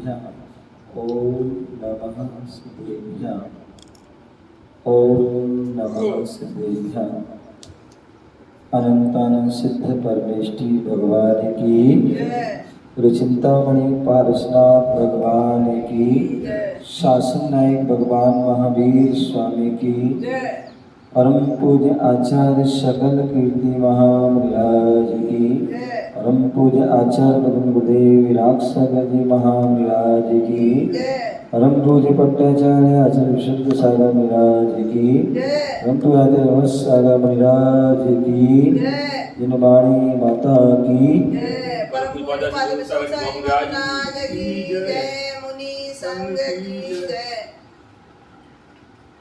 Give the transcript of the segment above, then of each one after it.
सिद्धेभ्यः ओम नमः सिद्धेभ्यः ओम नमः सिद्धेभ्यः। अनंतानंद सिद्ध परमेष्टि भगवान की, रुचिंतामणि पारसनाथ भगवान की, शासन नायक भगवान महावीर स्वामी की, परम पूज्य आचार्य सकल कीर्ति महामृराज की, परम पूज्य आचार्य भगवान गुरुदेव विराग सागर जी महामृराज की, परम पूज्य पट्टाचार्य आचार्य विशुद्ध सागर महाराज की, परम पूज्य आचार्य सागर महाराज की, जिनवाणी माता की, परम पूज्य पाद विश्वसाई महाराज की जय, मुनि संघ की जय।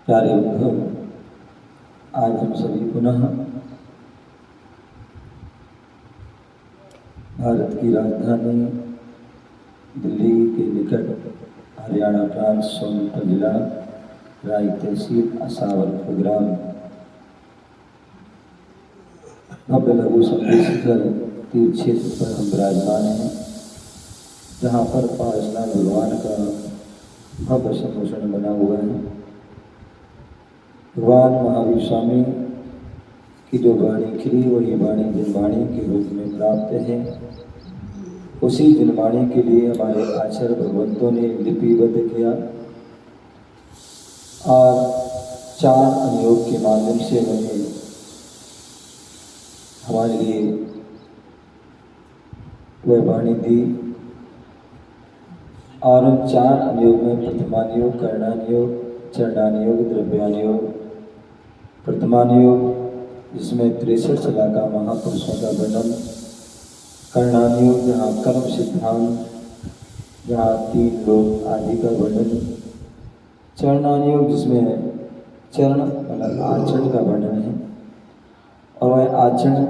प्यारे बंधु, आज हम सभी पुनः भारत की राजधानी दिल्ली के निकट हरियाणा प्रांत सोनीपत जिला राय तहसील असावर प्रोग्राम भव्य लघु संदेशकर तीर्थ क्षेत्र पर हम विराजमान हैं, जहाँ पर पारसनाथ भगवान का भव्य सम्मोहन बना हुआ है। भगवान महावीर स्वामी की जो वाणी खिली वही वाणी जिनवाणी के रूप में प्राप्त है। उसी जिनवाणी के लिए हमारे आचार्य भगवंतों ने लिपिबद्ध किया और 4 अनुयोग के माध्यम से उन्होंने हमारे लिए वह वाणी दी। और उन 4 अनुयोग में प्रथमानुयोग, कर्णानुयोग, चरणानुयोग, द्रव्यानुयोग। प्रथमानुयोग जिसमें 63 लाख महापुरुषों का वर्णन, कर्णानुयोग जहाँ कर्म सिद्धांत, जहाँ 3 लोक आदि का वर्णन, चरणानुयोग जिसमें चरण मतलब आचरण का वर्णन है, और वह आचरण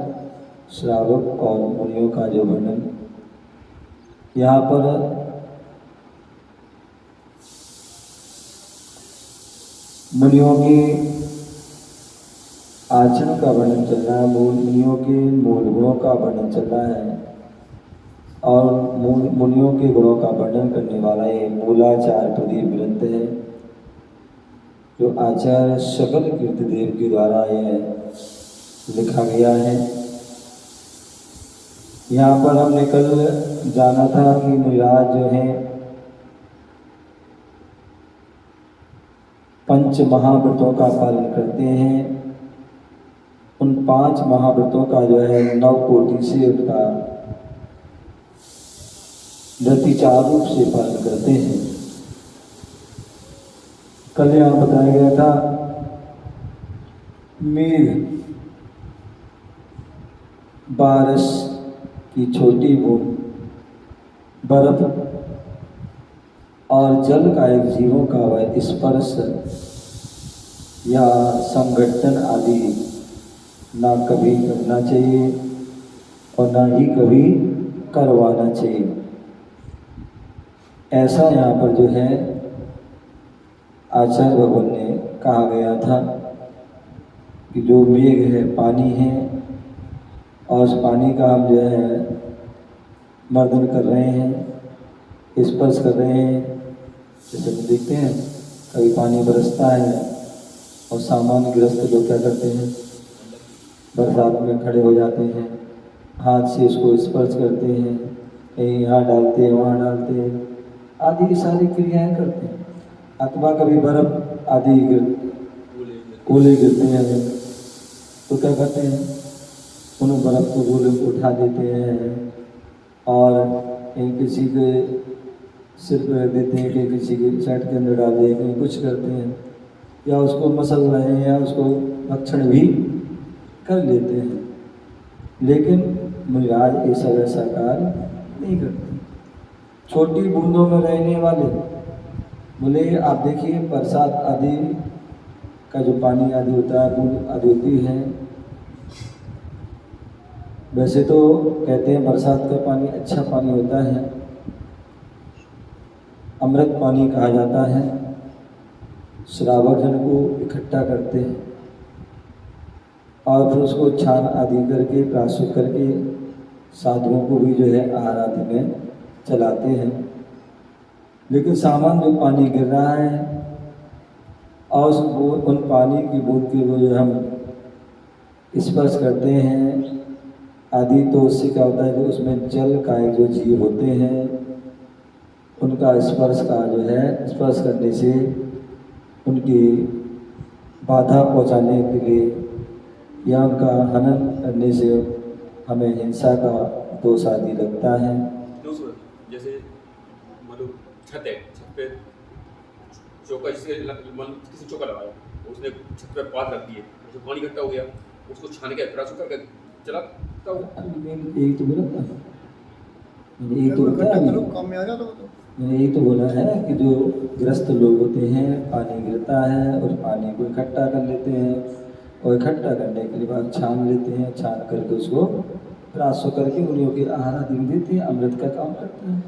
श्रावक और मुनियों का जो वर्णन। यहाँ पर मुनियों के आचरण का वर्णन चल रहा है, मुनियों के मूल गुणों का वर्णन चल रहा है, और मुनियों के गुणों का वर्णन करने वाला ये मूलाचार प्रदीप ग्रंथ है, जो आचार्य सकल कीर्तिदेव के द्वारा यह लिखा गया है। यहाँ पर हमने कल जाना था कि मुनिराज जो है 5 महाव्रतों का पालन करते हैं। उन 5 महाव्रतों का जो है 9 कोटि से उनका रतिचार रूप से पालन करते हैं। कल यहाँ बताया गया था मेघ, बारिश की छोटी बूंद, बर्फ और जल का एक जीवों का वह स्पर्श या संगठन आदि ना कभी करना चाहिए और ना ही कभी करवाना चाहिए। ऐसा यहाँ पर जो है आचार्य भगवान ने कहा गया था कि जो मेघ है पानी है, और उस पानी का हम जो है मर्दन कर रहे हैं, स्पर्श कर रहे हैं। जैसे हम देखते हैं कभी पानी बरसता है और सामान्य गृहस्थ लोग क्या करते हैं, बरसात में खड़े हो जाते हैं, हाथ से इसको स्पर्श करते हैं, कहीं यहाँ डालते हैं वहाँ डालते हैं आदि की सारी क्रियाएं करते हैं। अथवा कभी बर्फ आदि ओले गिरते हैं तो क्या करते हैं, उन बर्फ को गोले को उठा देते हैं और कहीं किसी के सिर पर रख देते हैं, कहीं किसी के शर्ट के अंदर डाल देते हैं, कुछ करते हैं, या उसको मसल रहे हैं या उसको भक्षण भी कर लेते हैं। लेकिन मुनिराज ऐसा वैसा कार्य नहीं करते। छोटी बूंदों में रहने वाले बोले, आप देखिए बरसात आदि का जो पानी आदि होता है, बूंद आदि होती है, वैसे तो कहते हैं बरसात का पानी अच्छा पानी होता है, अमृत पानी कहा जाता है। श्रावक जन को इकट्ठा करते हैं और फिर उसको छान आदि करके प्राशुद्ध करके साधुओं को भी जो है आहार आदि में चलाते हैं। लेकिन सामान जो पानी गिर रहा है और उन पानी की बूंद के वो जो हम स्पर्श करते हैं आदि, तो उससे क्या होता है जो उसमें जल का जो जीव होते हैं उनका स्पर्श का जो है स्पर्श करने से उनकी बाधा पहुंचाने के लिए या उनका हनन करने से हमें हिंसा का दोष आदि लगता है। जैसे मतलब छत है, छत पे चौका किसी चौका लगाया, उसने छत पे पात रख दिए, उसमें पानी इकट्ठा हो गया, उसको छान के फिर करके चलाता हूँ। यही तो बोला था, मैंने यही तो बताया, मैंने यही तो बोला है कि जो ग्रस्त लोग होते हैं पानी गिरता है और पानी को इकट्ठा कर लेते हैं और इकट्ठा करने के बाद छान लेते हैं, छान करके उसको प्राश्व करके उन्हीं के आहार आदि में देते हैं, अमृत का काम करते हैं।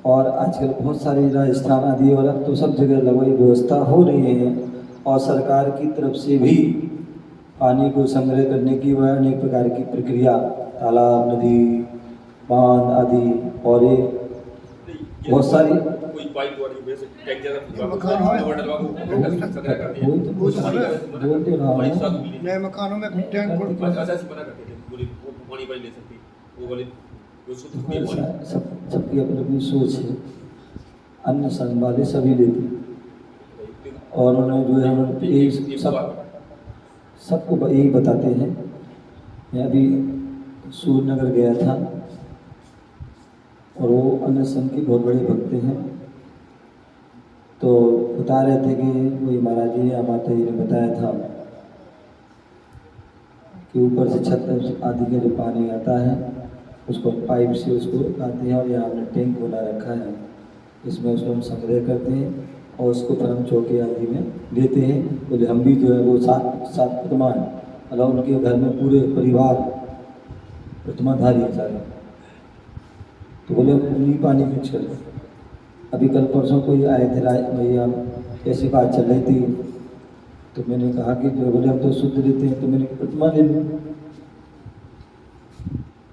और आजकल बहुत सारे राजस्थान आदि और अब तो सब जगह लगभग व्यवस्था हो रही है और सरकार की तरफ से भी पानी को संग्रह करने की वह अनेक प्रकार की प्रक्रिया, तालाब, नदी, बांध आदि और ये बहुत सारी कोई पाइप वाली वैसे टैंक जैसा संग्रह करते हैं, बोलते रहा हूँ नए मकानों में टैंक ऐसा मना करते थे, बोले वो पानी वाली ले सकती, वो बोले सबकी अपनी अपनी सोच है, अन्य संघ वाले सभी लेते और उन्हें जो है यही सबको यही बताते हैं। मैं अभी सूर्यनगर गया था और वो अन्य संघ के बहुत बड़े भक्त हैं, तो बता रहे थे कि वही महाराज जी या माता जी ने बताया था कि ऊपर से छत आदि का जो पानी आता है उसको पाइप से उसको आते हैं और यहाँ हमने टैंक बना रखा है, इसमें उसको हम संग्रह करते हैं और उसको फिर हम चौके आदि में देते हैं। बोले हम भी जो है वो सात प्रतिमा है, मतलब उनके घर में पूरे परिवार प्रतिमाधारी है सारे, तो बोले हम उन्हीं पानी में चल। अभी कल परसों कोई आए थे भैया, ऐसी बात चल रही थी, तो मैंने कहा कि जो बोले हम तो शुद्ध लेते हैं, तो मैंने प्रतिमा ले ली,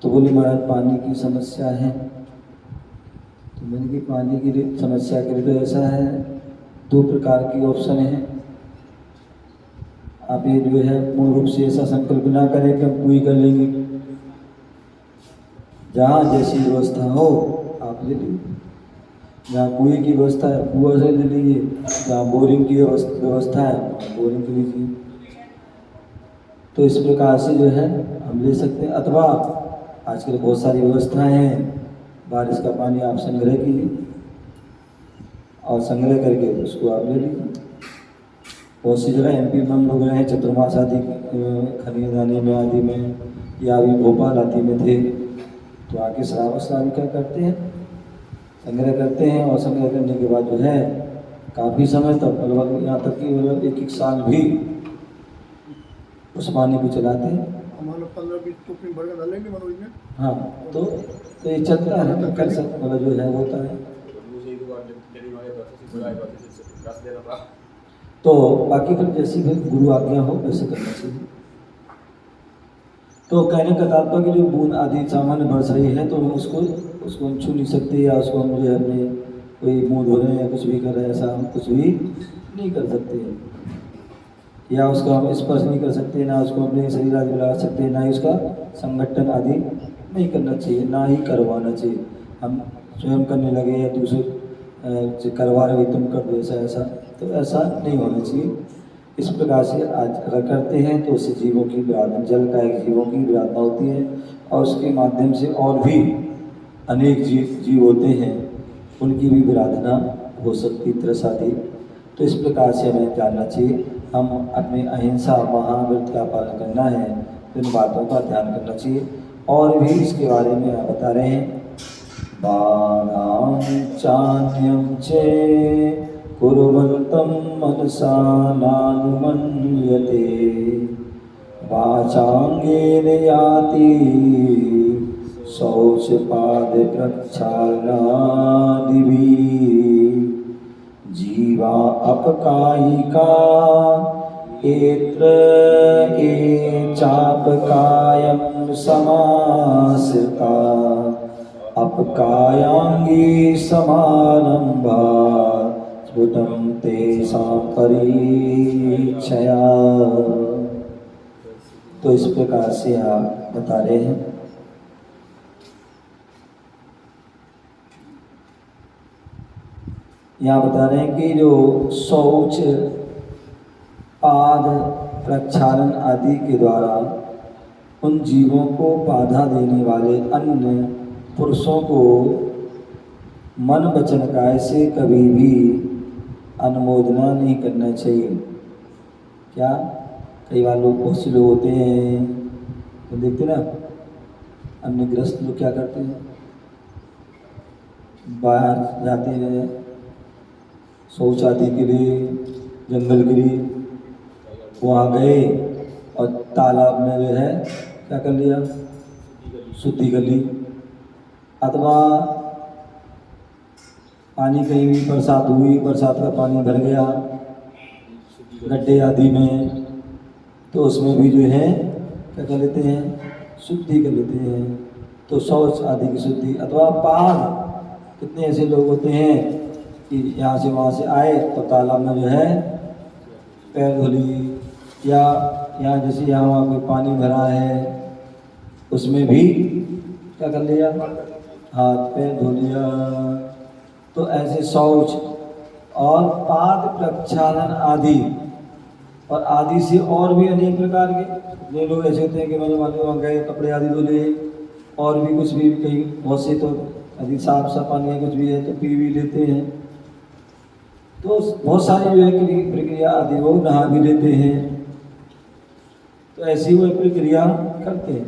तो बोले महाराज पानी की समस्या है, तो मैंने कि पानी की समस्या के लिए तो ऐसा है, दो प्रकार की ऑप्शन है, आप ये जो है पूर्ण रूप से ऐसा संकल्प ना करें कि हम पूरी कर लेंगे, जहाँ जैसी व्यवस्था हो आप ले लीजिए, जहाँ कुएं की व्यवस्था है कुआं से ले लीजिए, जहाँ बोरिंग की व्यवस्था है बोरिंग के लीजिए। तो इस प्रकार से जो है हम ले सकते हैं, अथवा आजकल बहुत सारी व्यवस्थाएं हैं, बारिश का पानी आप संग्रह कीजिए और संग्रह करके उसको आप ले लीजिए। बहुत सी जगह MP में हम लोग रहे हैं, चतुर्मास आदि खनियादानी में आदि में या अभी भोपाल आदि में थे, तो आके श्रावण क्या करते हैं, संग्रह करते हैं और संग्रह करने के बाद जो है काफ़ी समय तक लगभग यहाँ तक कि मतलब 1-1 साल भी उस पानी को चलाते हैं। हमारा 15-20 टोकरी भर के डालेंगे मनोज में। हाँ, तो ये चलता है, तो कर सकते मतलब जो है होता है। तो बाकी फिर जैसी फिर गुरु आज्ञा हो वैसे करना चाहिए। तो कहने का तात्पर्य कि जो बूंद आदि सामान्य बरस रही है तो हम उसको हम छू नहीं सकते, या उसको हम जो है अपने कोई मुँह धो रहे हैं या कुछ भी कर रहे हैं, ऐसा हम कुछ भी नहीं कर सकते हैं, या उसका हम स्पर्श नहीं कर सकते, ना उसको अपने शरीर आदि में लगा सकते हैं, ना ही उसका संगठन आदि नहीं करना चाहिए, ना ही करवाना चाहिए। हम स्वयं करने लगे या दूसरे करवा रहे तुम कर दो ऐसा, तो ऐसा नहीं होना चाहिए। इस प्रकार से आज अगर करते हैं तो उससे जीवों की विराधना, जल का एक जीवों की विराधना होती है और उसके माध्यम से और भी अनेक जीव होते हैं, उनकी भी विराधना हो सकती त्रसादी। तो इस प्रकार से हमें जानना चाहिए, हम अपने अहिंसा महाव्रत का पालन करना है तो इन बातों का ध्यान करना चाहिए। और भी इसके बारे में आप बता रहे हैं, बाणां चान्यं चे कुर्वन्तं मनसा नानुमन्यते वाचांगेन याति शौचपाद प्रक्षालनादिभिः जीवा अपकायिका एत्र चापकायं समाश्रिता अपकायांगी समारंभा स्फुटं तेषां परीक्षया। तो इस प्रकार से आप बता रहे हैं। यहाँ बता रहे हैं कि जो शौच, पाद प्रक्षालन आदि के द्वारा उन जीवों को बाधा देने वाले अन्य पुरुषों को मन वचन काय से कभी भी अनुमोदना नहीं करना चाहिए। क्या कई बार लोग, बहुत से लोग होते हैं तो देखते ना, अन्यग्रस्त लोग क्या करते हैं, बाहर जाते हैं शौच आदि के लिए, जंगल के लिए, वहाँ गए और तालाब में जो है क्या कर लिया, शुद्धि कर ली। अथवा पानी कहीं भी बरसात हुई, बरसात का पानी भर गया गड्ढे आदि में, तो उसमें भी जो है क्या कर लेते हैं, शुद्धि कर लेते हैं। तो शौच आदि की शुद्धि। अथवा पाद, कितने ऐसे लोग होते हैं कि यहाँ से वहाँ से आए तो तालाब में जो है पैर धो ली, या यहाँ जैसे यहाँ वहाँ कोई पानी भरा है उसमें भी क्या कर लिया, हाथ पैर धो लिया। तो ऐसे शौच और पाद प्रक्षालन आदि, और आदि से और भी अनेक प्रकार के ये लोग ऐसे होते हैं कि मैंने वहाँ गए कपड़े आदि धो लिए, और भी कुछ भी, कहीं बहुत से तो यदि साफ सा पानी है कुछ भी है तो पी भी लेते हैं। तो बहुत सारी जो है प्रक्रिया आदि वो नहा भी लेते हैं। तो ऐसी वो प्रक्रिया करते हैं।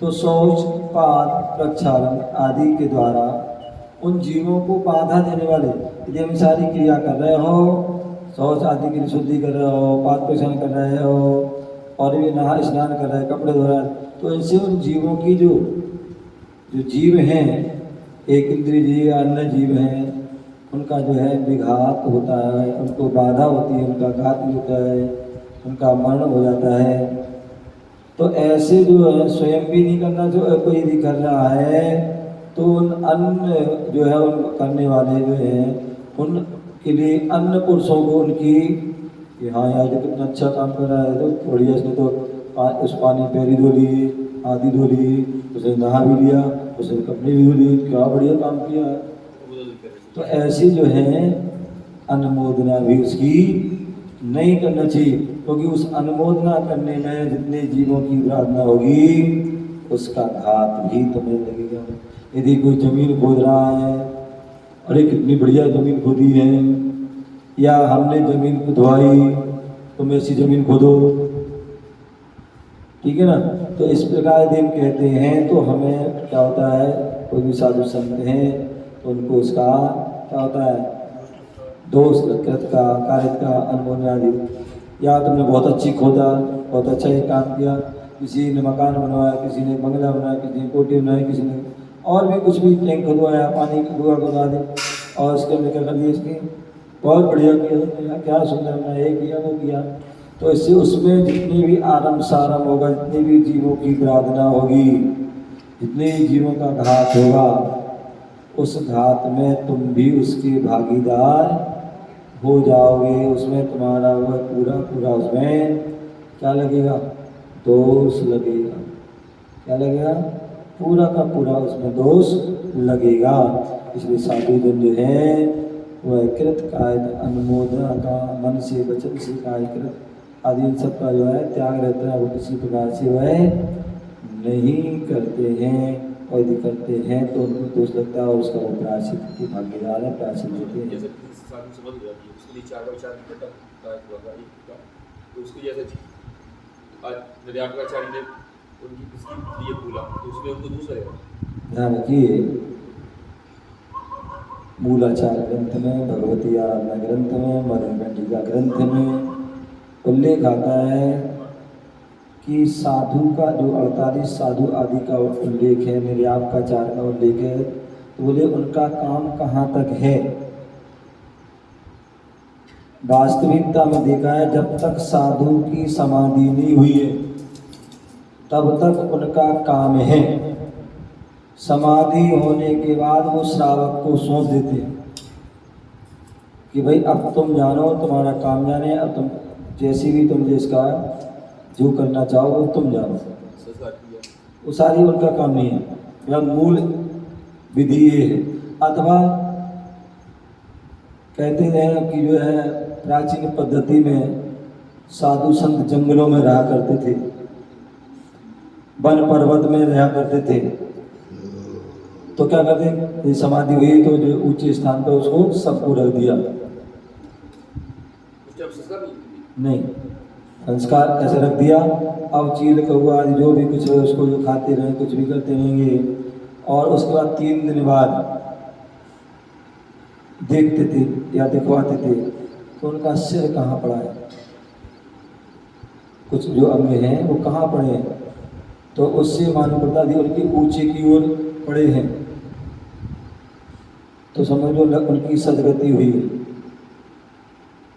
तो शौच, पाद प्रक्षालन आदि के द्वारा उन जीवों को बाधा देने वाले, यदि हम सारी क्रिया कर रहे हो, शौच आदि की शुद्धि कर रहे हो, पाद प्रक्षालन कर रहे हो, और भी नहा स्नान कर रहे हैं, कपड़े धो रहे हैं, तो इनसे उन जीवों की जो जीव हैं, एक इंद्रिय जीव, अन्य जीव हैं, उनका जो है विघात होता है, उनको बाधा होती है, उनका घात भी होता है, उनका मरण हो जाता है। तो ऐसे जो है स्वयं भी नहीं करना, जो कोई यदि कर रहा है तो उन अन्य जो है उन करने वाले जो हैं उनके लिए अन्य पुरुषों को उनकी कि हाँ यार जो कितना अच्छा काम कर रहा है, तो बढ़िया, इसने तो उस पानी पैरी धो ली, आदि धो ली, उसने नहा भी लिया, उसने कपड़े भी धो लिए, क्या बढ़िया काम किया। तो ऐसी जो है अनुमोदना भी उसकी नहीं करना चाहिए, क्योंकि उस अनुमोदना करने में जितने जीवों की प्रार्थना होगी उसका घात भी तुम्हें लगेगा। यदि कोई जमीन खोद रहा है, अरे कितनी बढ़िया जमीन खोदी है, या हमने जमीन खुदवाई, तुम ऐसी जमीन खोदो, ठीक है ना। तो इस प्रकार यदि हम कहते हैं तो हमें क्या होता है, कोई भी साधु संत हैं तो उनको उसका क्या होता है, दोष कृत का, कार्य का अनुमोदना दी। या तुमने बहुत अच्छी खोदा, बहुत अच्छा ये काम किया, किसी ने मकान बनवाया, किसी ने बंगला बनाया, किसी ने कोठी बनाई, किसी ने और भी कुछ भी, टैंक खुदवाया, पानी की कुआं खुदवा दी, और उसके अंदर क्या कर दिया, इसकी बहुत बढ़िया किया, क्या सुंदर बनाया, ये किया वो किया। तो इससे उसमें जितनी भी आरम सारम होगा, जितनी भी जीवों की प्रार्थना होगी, जितने जीवों का घात होगा, उस घात में तुम भी उसके भागीदार हो जाओगे। उसमें तुम्हारा वह पूरा उसमें क्या लगेगा, दोष लगेगा। क्या लगेगा, पूरा का पूरा उसमें दोष लगेगा। इसलिए साधु जन जो है वह कृत कायिक अनुमोदना का, मन से वचन से काय कृत आदि इन सब का जो है त्याग रहता है, वो किसी प्रकार से वह नहीं करते हैं, और यदि करते हैं तो उनको दोष लगता है, और उसका वो प्रायश्चित की भागीदार है, प्रायश्चित देते हैं। जैसे साधु समझ हो जाती है, उसके लिए चार बार तो उसकी जैसे आज निर्यातकाचार्य ने उनकी किसकी लिए बोला, तो उसमें उनको दूसरा है। ध्यान रखिए, मूलाचार ग्रंथ में, भगवती आराधना ग्रंथ में, मरणगंडिका ग्रंथ में उल्लेख आता है कि साधु का जो 48 साधु आदि का उल्लेख है, निर्यातकाचार का उल्लेख है, तो बोले उनका काम कहाँ तक है। वास्तविकता में देखा है, जब तक साधु की समाधि नहीं हुई है तब तक उनका काम है। समाधि होने के बाद वो श्रावक को सौंप देते हैं कि भाई अब तुम जानो, तुम्हारा काम जाने, अब तुम जैसी भी तुम जिसका जो करना चाहो वो तुम जानो। संस्कार किया। वो सारी उनका काम नहीं है, यह मूल विधि ये है। अथवा कहते हैं कि जो है प्राचीन पद्धति में साधु संत जंगलों में रहा करते थे, वन पर्वत में रहा करते थे, तो क्या करते, ये समाधि हुई तो जो ऊंचे स्थान पर उसको सबको रख दिया। उस टाइम संस्कार नहीं, संस्कार ऐसे रख दिया। अब चील कौआ आदि जो भी कुछ है उसको जो खाते रहे, कुछ भी करते रहेंगे, और उसके बाद 3 दिन बाद देखते थे या दिखवाते थे तो उनका सिर कहाँ पड़ा है, कुछ जो अंग हैं वो कहाँ पड़े हैं, तो उससे मालूम पड़ता थी उनके ऊंचे की ओर पड़े हैं, तो समझ लो उनकी सदगति हुई है।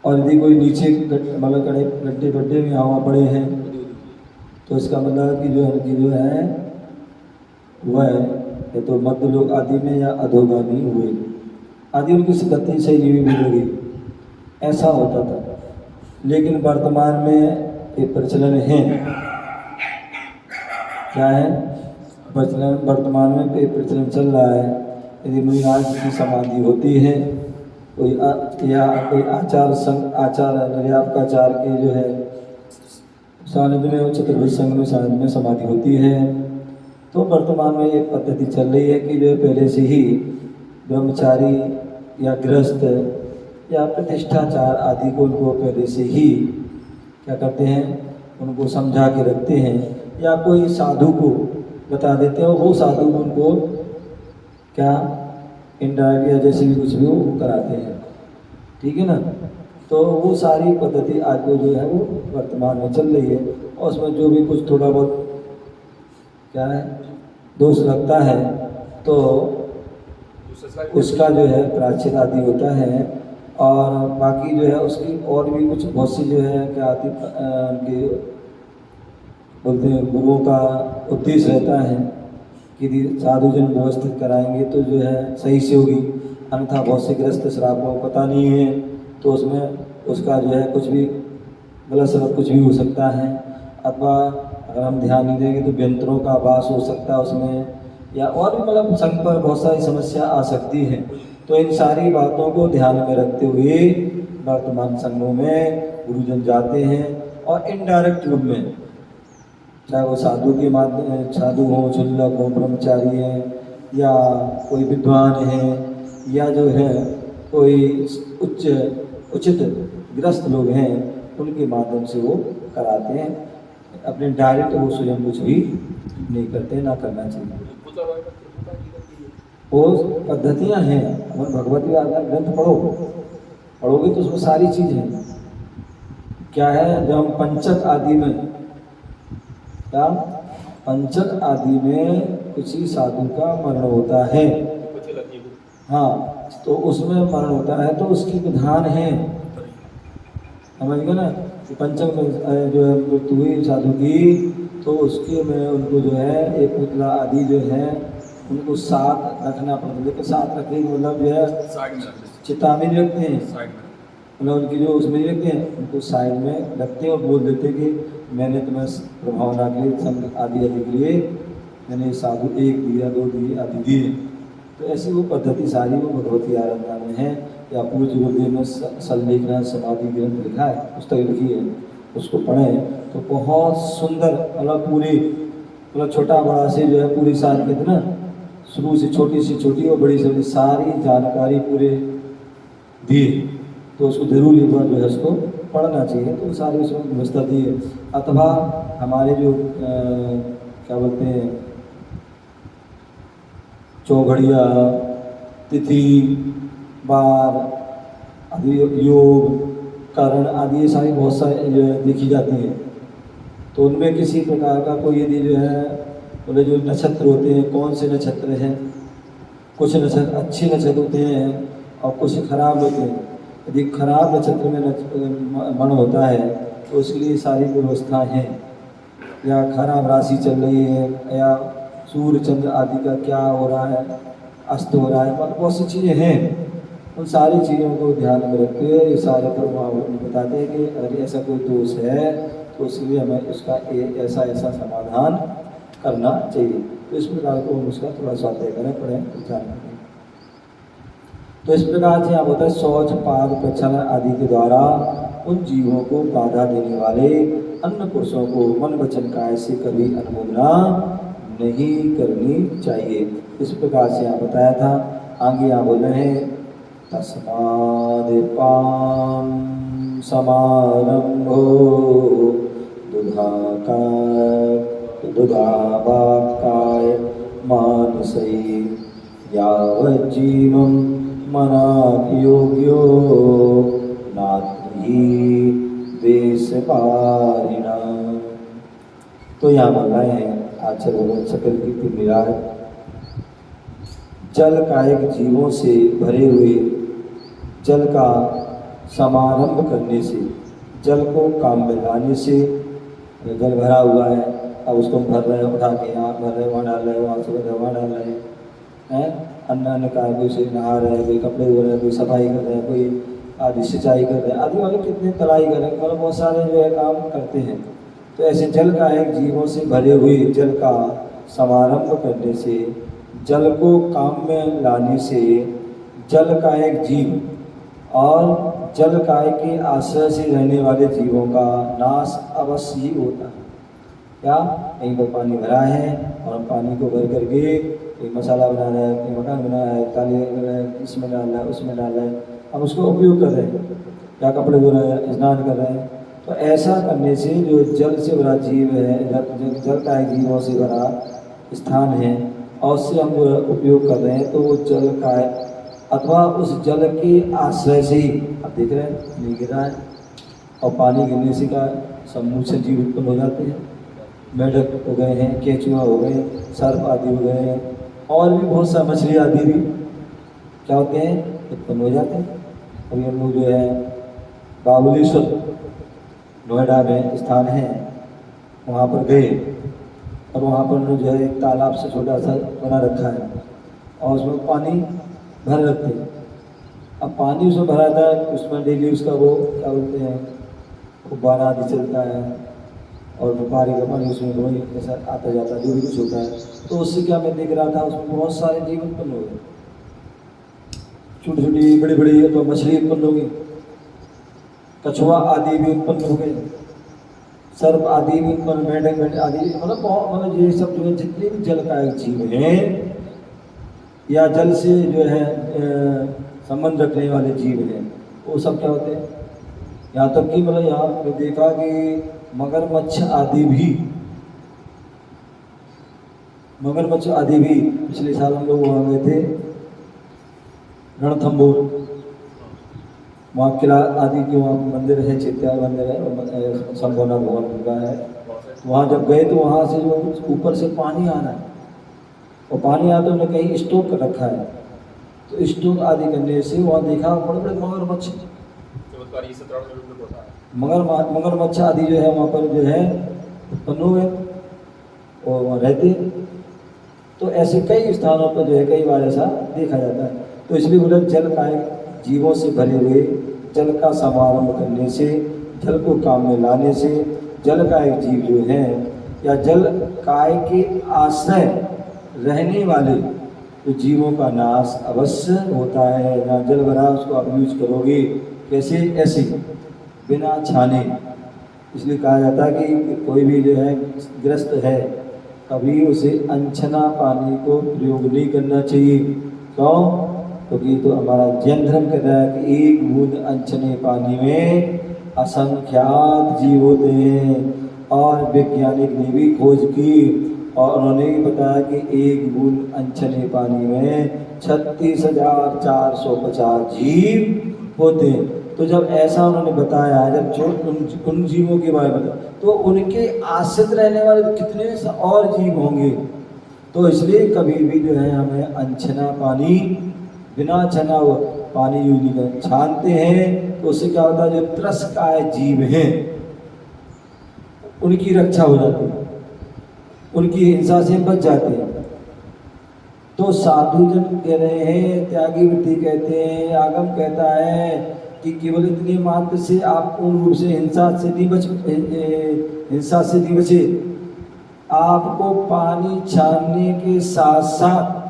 और यदि कोई नीचे मतलब गड्ढे गड्ढे में हवा पड़े हैं तो इसका मतलब कि जो उनकी जो है वह या तो मध्य लोक आदि में या अधोगामी हुए, आदि उनकी गति सही नहीं हुई, बिगड़ गई, ऐसा होता था। लेकिन वर्तमान में ये प्रचलन है, क्या है प्रचलन, वर्तमान में ये प्रचलन चल रहा है, यदि मुनिराज की समाधि होती है कोई या कोई आचार संघ आचार निर्यापकाचार के जो है सानिध्य में चतुर्भुज संघ में सानिध्य में समाधि होती है, तो वर्तमान में ये पद्धति चल रही है कि जो पहले से ही ब्रह्मचारी या गृहस्थ या प्रतिष्ठाचार आदि को उनको पहले से ही क्या करते हैं, उनको समझा के रखते हैं, या कोई साधु को बता देते हैं, वो साधु उनको क्या इंडायरेक्ट या जैसे भी कुछ भी वो कराते हैं, ठीक है ना। तो वो सारी पद्धति आज को जो है वो वर्तमान में चल रही है, और उसमें जो भी कुछ थोड़ा बहुत क्या है दोष लगता है तो उसका जो है प्रायश्चित आदि होता है, और बाकी जो है उसकी और भी कुछ बहुत सी जो है क्या आती उनके बोलते हैं गुरुओं का उद्देश्य रहता है कि यदि साधुजन व्यवस्थित कराएंगे तो जो है सही से होगी, अन्यथा बहुत से ग्रस्त श्रावकों को पता नहीं है तो उसमें उसका जो है कुछ भी गलत सलत कुछ भी हो सकता है, अथवा अगर हम ध्यान नहीं देंगे तो व्यंतरों का वास हो सकता है उसमें, या और भी मतलब संघ पर बहुत सारी समस्या आ सकती है। तो इन सारी बातों को ध्यान में रखते हुए वर्तमान संघों में गुरुजन जाते हैं, और इनडायरेक्ट रूप में चाहे वो साधु के माध्यम साधु हों, शुल्लक हों, ब्रह्मचारी हैं, या कोई विद्वान हैं, या जो है कोई उचित गृहस्थ लोग हैं, उनके माध्यम से वो कराते हैं। अपने डायरेक्ट वो स्वयं कुछ भी नहीं करते, ना करना चाहिए। वो पद्धतियाँ हैं, अगर भगवत ग्रंथ पढ़ोगे तो उसमें सारी चीज़ है। क्या है, जब हम पंचक आदि में क्या पंचक आदि में किसी साधु का मरण होता है, हाँ, तो उसमें मरण होता है तो उसकी विधान है, समझ गए ना। कि पंचक में जो है मृत्यु हुई साधु की, तो उसके में उनको जो है एक पुतला आदि जो है उनको साथ रखना पड़ता है। लेकिन साथ रखने का मतलब जो है चिता में रखते हैं, मतलब उनकी जो उसमें रखते हैं उनको साइड में रखते हैं और बोल देते हैं कि मैंने तुम्हें प्रभावना के लिए संघ आदि आदि के लिए मैंने साधु 1 दिया 2 दिए आदि दिए। तो ऐसी वो पद्धति सारी वो भगवती आराधना में है, या पूज्य गुरुदेव में सल्लेखना समाधि ग्रंथ लिखा है, पुस्तक लिखी है, उसको पढ़ें तो बहुत सुंदर, मतलब पूरी मतलब छोटा बड़ा से जो है पूरी सारी कहते ना, शुरू से छोटी से छोटी और बड़ी से बड़ी सारी जानकारी पूरे दी, तो उसको जरूर एक बार जो है उसको पढ़ना चाहिए। तो सारी उसमें व्यवस्था दी है। अथवा हमारे जो क्या बोलते हैं चौघड़िया, तिथि, बार आदि, योग, करण आदि ये सारी बहुत सारी जो है देखी जाती हैं। तो उनमें किसी प्रकार का कोई यदि जो है बोले जो नक्षत्र होते हैं, कौन से नक्षत्र हैं, कुछ नक्षत्र अच्छे नक्षत्र होते हैं और कुछ खराब होते हैं। यदि खराब नक्षत्र में मरण होता है तो उसके लिए सारी व्यवस्था हैं, या खराब राशि चल रही है, या सूर्य चंद्र आदि का क्या हो रहा है, अस्त हो रहा है, मतलब बहुत सी चीज़ें हैं। उन सारी चीज़ों को ध्यान में रखते हुए ये सारे पर बताते हैं कि अगर ऐसा कोई दोष है तो उसके लिए हमें उसका ऐसा ऐसा समाधान करना चाहिए। तो इस प्रकार को हम उसका थोड़ा स्वाध्याय करें, पढ़ें, विचार करें। तो इस प्रकार से यहाँ होता है शौच पाद प्रक्षालन आदि के द्वारा उन जीवों को बाधा देने वाले अन्य पुरुषों को मन वचन काय से कभी अनुमोदना नहीं करनी चाहिए। इस प्रकार से यहाँ बताया था। आगे यहाँ बोल रहे हैं तस्मादिपां समारंभो दुधावाक्काय मानसै यावज्जीवं मनायोग्यो नात्रि देशपारिणा। तो यहाँ बोल रहे हैं आचार्य भगवत सकल कीर्ति मिला है, जल कायिक जीवों से भरे हुए जल का समारंभ करने से, जल को काम में लाने से, जल भरा हुआ है अब उसको भर रहे हैं, उठा के यहाँ भर रहे, वहाँ डाल रहे, वहाँ से भर रहे, वहाँ डाल रहे हैं, अन्न का कोई से नहा रहे हैं, कोई कपड़े धो रहे हैं, कोई सफाई कर रहे हैं, कोई आदि सिंचाई कर रहे हैं, आदि वाले कितने तलाई कर रहे हैं, मतलब बहुत सारे जो है काम करते हैं। तो ऐसे जल का एक जीवों से भरे हुए जल का समारंभ करने से, जल को काम में लाने से, जल का एक जीव और जल काय के आश्रय से रहने वाले जीवों का नाश अवश्य ही होता है। क्या कहीं पर पानी भरा है और हम पानी को भर करके एक मसाला बना रहे हैं, कोई मकान बना रहा है, ताले बना रहे हैं, इसमें डाल रहा है, उसमें डाल रहे हैं, हम उसको उपयोग कर रहे हैं, क्या कपड़े धो रहे हैं, स्नान कर रहे हैं। तो ऐसा करने से जो जल से भरा जीव है, जल का एक जीवों से भरा स्थान है और उससे हम जो उपयोग कर रहे हैं, तो वो जल का अथवा उस जल के आश्रय से ही आप देख रहे हैं नहीं गिर रहा है, और पानी गिरने से का समूह से जीव उत्पन्न हो जाते हैं, मेढक हो गए हैं, केचुआ हो गए, सर्प आदि हो गए हैं, और भी बहुत सा मछली आदि भी क्या होते हैं उत्पन्न हो जाते हैं। अभी हम लोग जो है बाबुलेश्वर नोएडा में स्थान है, वहाँ पर गए और वहाँ पर जो है एक तालाब से छोटा सा बना रखा है और उसमें पानी भर रखते हैं। अब पानी उसमें भरा था, उसमें डेली उसका वो क्या बोलते हैं फुब्बारा आदि चलता है और बुखारी का पानी उसमें वही ऐसा आता जाता है, जो भी कुछ होता है। तो उससे क्या मैं देख रहा था, उसमें बहुत सारे जीव उत्पन्न हो गए, छोटी छोटी बड़ी बड़ी तो मछली उत्पन्न हो गई, कछुआ आदि भी उत्पन्न हो गए, सर्प आदि भी उत्पन्न, मेढक आदि, मतलब ये सब जो है जितने भी जल का एक जीव हैं या जल से जो है संबंध रखने वाले जीव हैं, वो सब क्या होते हैं। यहाँ तक कि मतलब यहाँ पे देखा कि मगरमच्छ आदि भी पिछले साल हम लोग वहाँ गए थे रणथंबोर, वहाँ किला आदि के वहाँ मंदिर है, चैत्या मंदिर है, संभवना भगवान का है। वहाँ जब गए तो वहाँ से जो ऊपर से पानी आ रहा है और पानी आता है, उन्होंने कहीं स्टोक कर रखा है, तो स्टोक आदि करने से वहाँ देखा बड़े बड़े मगरमच्छ, मगरमच्छ आदि जो है वहाँ पर जो है उत्पन्न हुए और वहाँ रहते। तो ऐसे कई स्थानों पर जो है कई बार ऐसा देखा जाता है। तो इसलिए बोले जल का जीवों से भरे हुए जल का समारंभ करने से, जल को काम में लाने से, जल का एक जीव जो है या जल काय के आश्रय रहने वाले तो जीवों का नाश अवश्य होता है। ना जल भरा उसको आप यूज करोगे कैसे, ऐसे बिना छाने। इसलिए कहा जाता है कि कोई भी जो है ग्रस्त है कभी उसे अनछना पानी को प्रयोग नहीं करना चाहिए। क्यों? क्योंकि तो हमारा जैन धर्म कहता है कि एक बूंद अनछने पानी में असंख्यात जीव होते हैं, और वैज्ञानिक ने भी खोज की और उन्होंने भी बताया कि एक बूंद अनछने पानी में 36,450 जीव होते हैं। तो जब ऐसा उन्होंने बताया, जब जो उन जीवों के बारे में, तो उनके आश्रित रहने वाले कितने और जीव होंगे। तो इसलिए कभी भी जो है हमें अनछना पानी, बिना छना हुआ पानी यूज नहीं करना। छानते हैं तो उससे क्या होता है, जो त्रस्काय जीव हैं उनकी रक्षा हो जाती है, उनकी हिंसा से बच जाते हैं। तो साधु जन कह रहे हैं, त्यागी वृत्ति कहते हैं, आगम कहता है कि केवल इतने मात्र से आप पूर्ण रूप से हिंसा से नहीं बचे। आपको पानी छानने के साथ साथ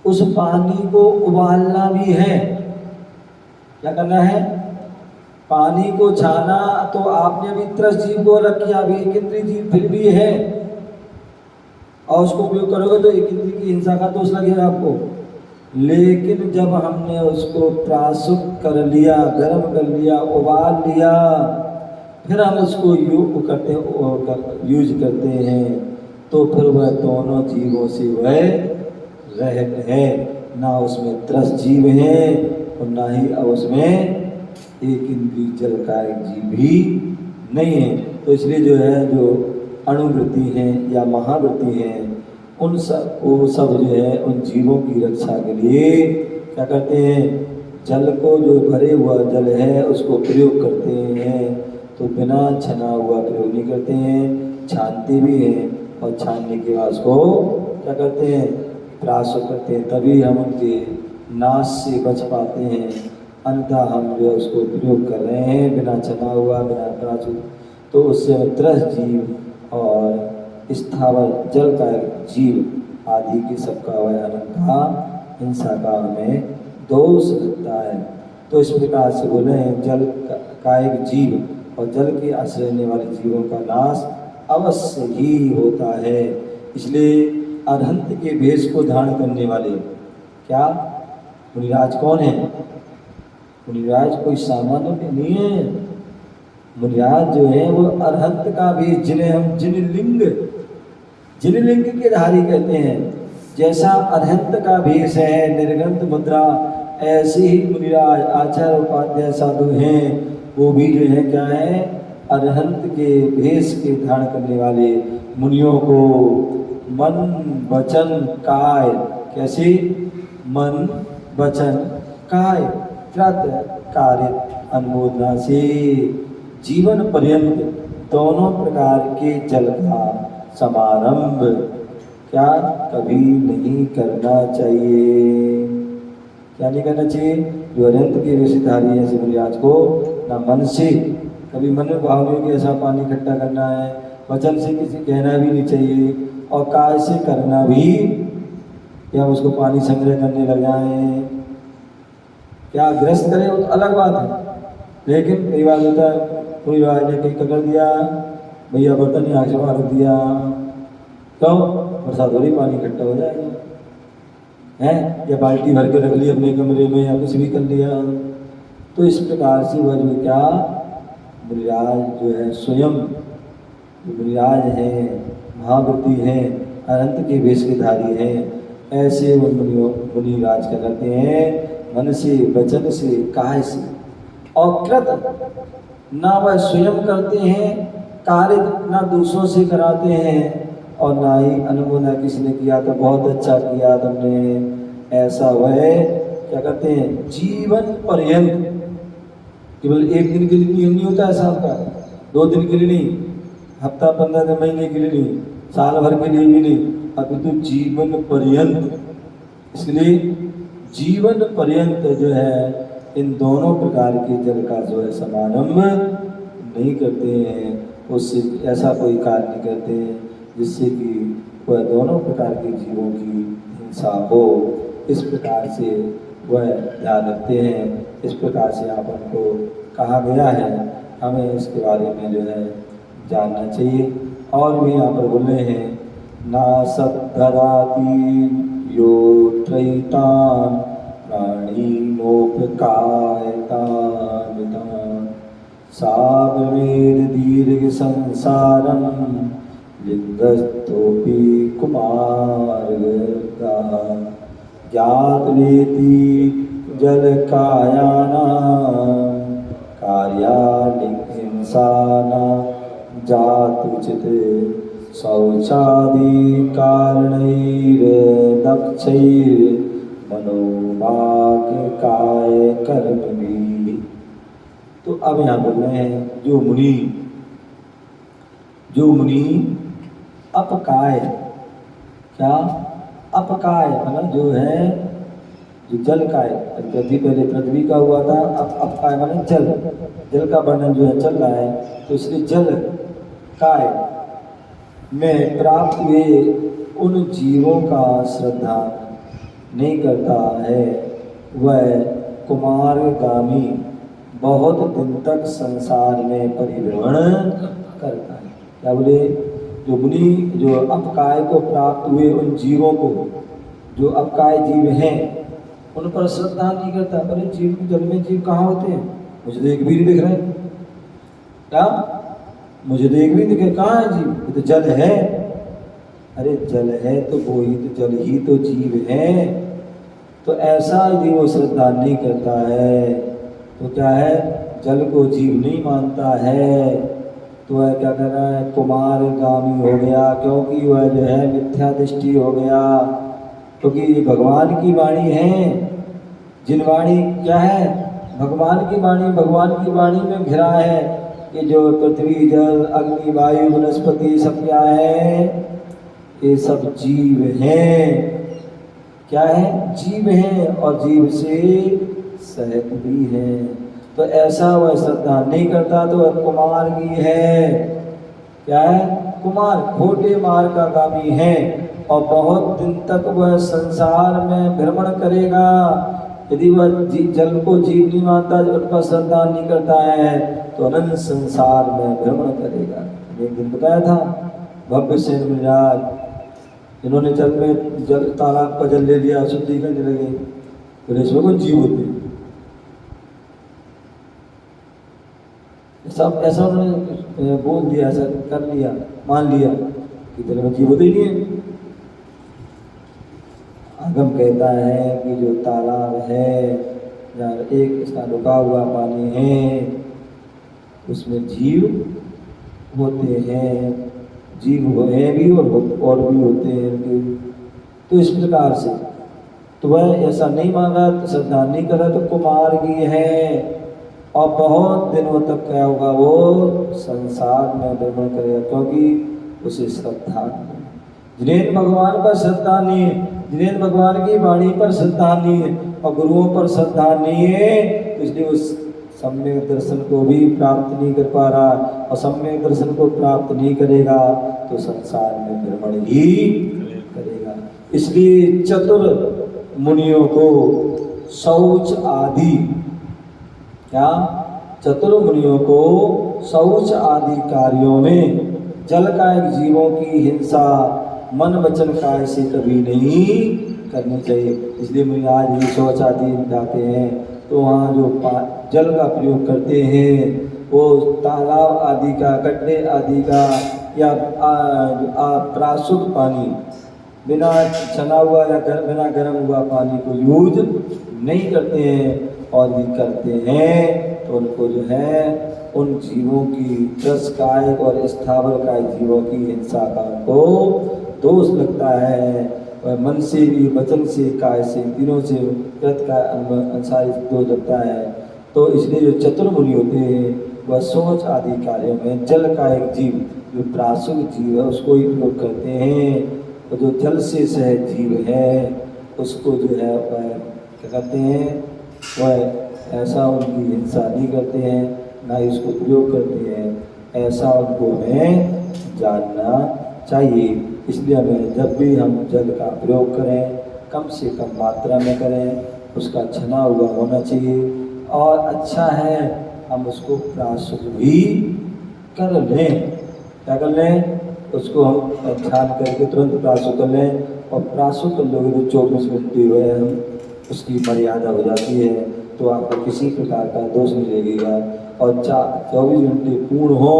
उस पानी को उबालना भी है। क्या करना है? पानी को छाना तो आपने अभी त्रस जीव को अलग किया, अभी एक इंद्रिय जीव फिर भी है और उसको उपयोग करोगे तो एक इंद्रिय की हिंसा का दोष लगेगा आपको। लेकिन जब हमने उसको प्रासुक कर लिया, गर्म कर लिया, उबाल लिया, फिर हम उसको यूज करते हैं, तो फिर वह दोनों जीवों से वह रहित है। ना उसमें त्रस जीव है और ना ही अब उसमें एक इंद्रिय जल का एक जीव भी नहीं है। तो इसलिए जो है, जो अणुवृत्ति हैं या महावृत्ति हैं, उन सब वो सब जो है उन जीवों की रक्षा के लिए क्या करते हैं? जल को, जो भरे हुआ जल है उसको प्रयोग करते हैं। तो बिना छना हुआ प्रयोग नहीं करते हैं, छानते भी हैं और छानने के बाद उसको क्या करते हैं? प्रासुक करते हैं, तभी हम उनके नाश से बच पाते हैं। अन्यथा हम जो उसको प्रयोग कर रहे हैं बिना छना हुआ, बिना प्रासुक, तो उससे त्रस जीव और स्थावर जल का जीव आदि के सबका वह अनंता हिंसा का हमें दोष लगता है। तो इस प्रकार से बोले हैं, जल का एक जीव और जल के आश्रय लेने वाले जीवों का नाश अवश्य ही होता है। इसलिए अरहंत के भेष को धारण करने वाले क्या मुनिराज कौन है? मुनिराज कोई सामान्य नहीं है। मुनिराज जो है वो अरहंत का भेष, जिन्हें हम जिनलिंग के धारी कहते हैं। जैसा अरहंत का भेष है, निर्गंध मुद्रा, ऐसे ही मुनिराज आचार्य उपाध्याय साधु हैं, वो भी जो है क्या है? अरहंत के भेष के धारण करने वाले मुनियों को मन वचन काय, कैसे? मन वचन काय कृत कार्य अनुमोदना से जीवन पर्यंत दोनों प्रकार के जल का समारंभ क्या कभी नहीं करना चाहिए। क्या नहीं करना चाहिए? जो अरहंत के वेशधारी ऐसे मुनिराज को ना मन से कभी मन में भाव नहीं कि ऐसा पानी इकट्ठा करना है, वचन से किसी कहना भी नहीं चाहिए, और काय से करना भी या उसको पानी संग्रह करने लग जाए, क्या ग्रस्त करे वो तो अलग बात है। लेकिन कई बार होता है, कोई भाई ने कहीं पकड़ दिया, भैया बर्तन यहाँ से वहाँ रख दिया, क्यों? बरसात हो रही, पानी इकट्ठा हो जाएगा है, या बाल्टी भर के रख ली अपने कमरे में या कुछ भी कर लिया। तो इस प्रकार से वह जो क्या मुनिराज जो है स्वयं मुनिराज हैं, महावृत्ति हैं, अनंत के वेश के धारी हैं, ऐसे वो मुनिराज क्या करते हैं? मन से, वचन से, काय से और कृत, ना वह स्वयं करते हैं कार्य, ना दूसरों से कराते हैं, और ना ही अनुमोदन किसी ने किया तो बहुत अच्छा किया तुमने, ऐसा वह क्या करते हैं? जीवन पर्यंत, केवल एक दिन के लिए नहीं होता है साल का, 2 दिन के लिए नहीं, हफ्ता 15 दिन, महीने के लिए नहीं, साल भर के लिए भी नहीं, अपितु जीवन पर्यंत। इसलिए जीवन पर्यंत जो है इन दोनों प्रकार के जल का जो है समारंभ नहीं करते हैं, उससे ऐसा कोई कार्य नहीं करते हैं जिससे कि वह दोनों प्रकार के जीवों की हिंसा हो। इस प्रकार से वह ध्यान रखते हैं। इस प्रकार से आप उनको कहा गया है, हमें इसके बारे में जो है जानना चाहिए। और भी यहाँ पर बोले हैं, ना सद्धराती यो त्रयितान प्राणीनोपकायतान सागरेर दीर्घ संसारम लिंगस्तोपि कुमारगा ज्ञातवेति जलकायानां कार्यालिंहिंसाना जातुचित शौचादि कारणैर्दक्षैर् मनोवाक् काय कर्म भी। तो अब यहाँ बोल रहे हैं, जो मुनि अपकाय, क्या अपकाय मतलब जो है जो जल काय, पृथ्वी पहले पृथ्वी का हुआ था, अब अपकाय मतलब जल का वर्णन जो है चल रहा है। तो इसलिए जल काय में प्राप्त हुए उन जीवों का श्रद्धा नहीं करता है, वह कुमारगामी बहुत दिन तक संसार में परिभ्रमण करता है। क्या बोले? जो मुनि जो अपकाय को प्राप्त हुए उन जीवों को, जो अपकाय जीव हैं उन पर श्रद्धा नहीं करता। अरे जीव जल में जीव कहाँ होते हैं? मुझे तो एक भी नहीं दिख रहे। क्या? मुझे तो एक भी नहीं दिखे। कहाँ है जीव? ये तो जल है। अरे जल है तो वो ही तो जल ही तो जीव है। तो ऐसा यदि वो श्रद्धा नहीं करता है तो क्या है? जल को जीव नहीं मानता है तो वह क्या कर रहा है? कुमारगामी हो गया, क्योंकि वह जो है मिथ्या दृष्टि हो गया। क्योंकि ये भगवान की वाणी है। जिन वाणी क्या है? भगवान की वाणी। भगवान की वाणी में घिरा है ये जो पृथ्वी जल अग्नि वायु वनस्पति सब क्या है? ये सब जीव हैं। क्या है? जीव हैं और जीव से सहित भी हैं। तो ऐसा वह श्रद्धा नहीं करता तो वह कुमार की है। क्या है? कुमार खोटे मार्ग का गामी है और बहुत दिन तक वह संसार में भ्रमण करेगा। यदि वह जल को जीव नहीं मानता, उन पर श्रद्धा नहीं करता है तो अनंत संसार में भ्रमण करेगा। एक दिन बताया था भव्य सेन महाराज, इन्होंने जल तालाब का जल ले लिया, शुद्धि करने लगे, फिर इसमें कौन जीव होते हैं? ऐसा उन्होंने बोल दिया, ऐसा कर लिया, मान लिया कि जल में जीव होते ही नहीं है। आगम कहता है कि जो तालाब है जहाँ एक इसका रुका हुआ पानी है उसमें जीव होते हैं, जीव हैं भी और भी होते हैं। तो इस प्रकार से तो वह ऐसा नहीं मांगा, तो श्रद्धा नहीं करा तो कुमार की है और बहुत दिनों तक क्या होगा? वो संसार में भ्रमण करेगा, क्योंकि उसे श्रद्धा नहीं। जिन्हें भगवान पर श्रद्धा नहीं है, जिन्हें भगवान की वाणी पर श्रद्धा नहीं है और गुरुओं पर श्रद्धा नहीं है, तो इसलिए उस सम्यक दर्शन को भी प्राप्त नहीं कर पा रहा और सम्यक दर्शन को प्राप्त नहीं करेगा तो संसार में भ्रमण ही करेगा। इसलिए चतुर मुनियों को शौच आदि, क्या? चतुर मुनियों को शौच आदि कार्यों में जल कायक जीवों की हिंसा मन वचन काय से कभी नहीं करनी चाहिए। इसलिए मुनि आज भी शौच आदि जाते हैं तो वहाँ जो जल का प्रयोग करते हैं वो तालाब आदि का, गड्ढे आदि का या प्राशुद्ध पानी, बिना छना हुआ या बिना गर्म हुआ पानी को यूज नहीं करते हैं। और भी करते हैं तो उनको जो है उन जीवों की रस काय और स्थावर काय जीवों की हिंसा का उनको दोष लगता है। वह मन से भी, वचन से, काय से, तीनों से कृत का अनुसार दोष लगता है। तो इसलिए जो चतुर मुनि होते हैं वह सोच आदि कार्यों में जल का एक जीव जो प्रासुक जीव है उसको ही प्रयोग करते हैं। तो जो जल से सहज जीव है उसको जो है वह क्या कहते हैं, वह ऐसा उनकी हिंसा नहीं करते हैं, ना ही उसको प्रयोग करते हैं। ऐसा उनको हमें जानना चाहिए। इसलिए हमें जब भी हम जल का प्रयोग करें कम से कम मात्रा में करें, उसका छना हुआ होना चाहिए और अच्छा है हम उसको प्राशुद्ध भी कर लें। क्या कर लें? उसको हम छान करके तुरंत प्राशुद्ध कर लें और प्राशुद्ध कर लोगे तो 24 घंटे हुए हम उसकी मर्यादा हो जाती है तो आपको किसी प्रकार का दोष नहीं लगेगा। और 24 घंटे पूर्ण हो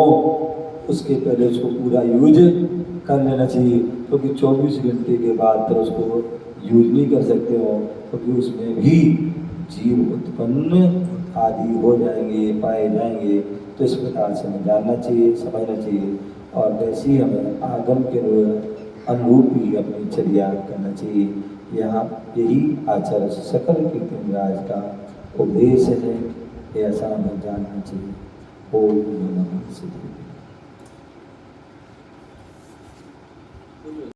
उसके पहले उसको पूरा यूज कर लेना चाहिए, क्योंकि 24 घंटे के बाद फिर उसको यूज नहीं कर सकते हो क्योंकि उसमें भी जीव उत्पन्न आदि हो जाएंगे, पाए जाएंगे। तो इस प्रकार से हमें जानना चाहिए, समझना चाहिए और वैसे ही हमें आगम के अनुरूप ही अपनी चर्या करना चाहिए। यहाँ यही आचार्य सकल कीर्तनराज का उपदेश है, ऐसा हमें जानना चाहिए। ओम नमः शिवाय।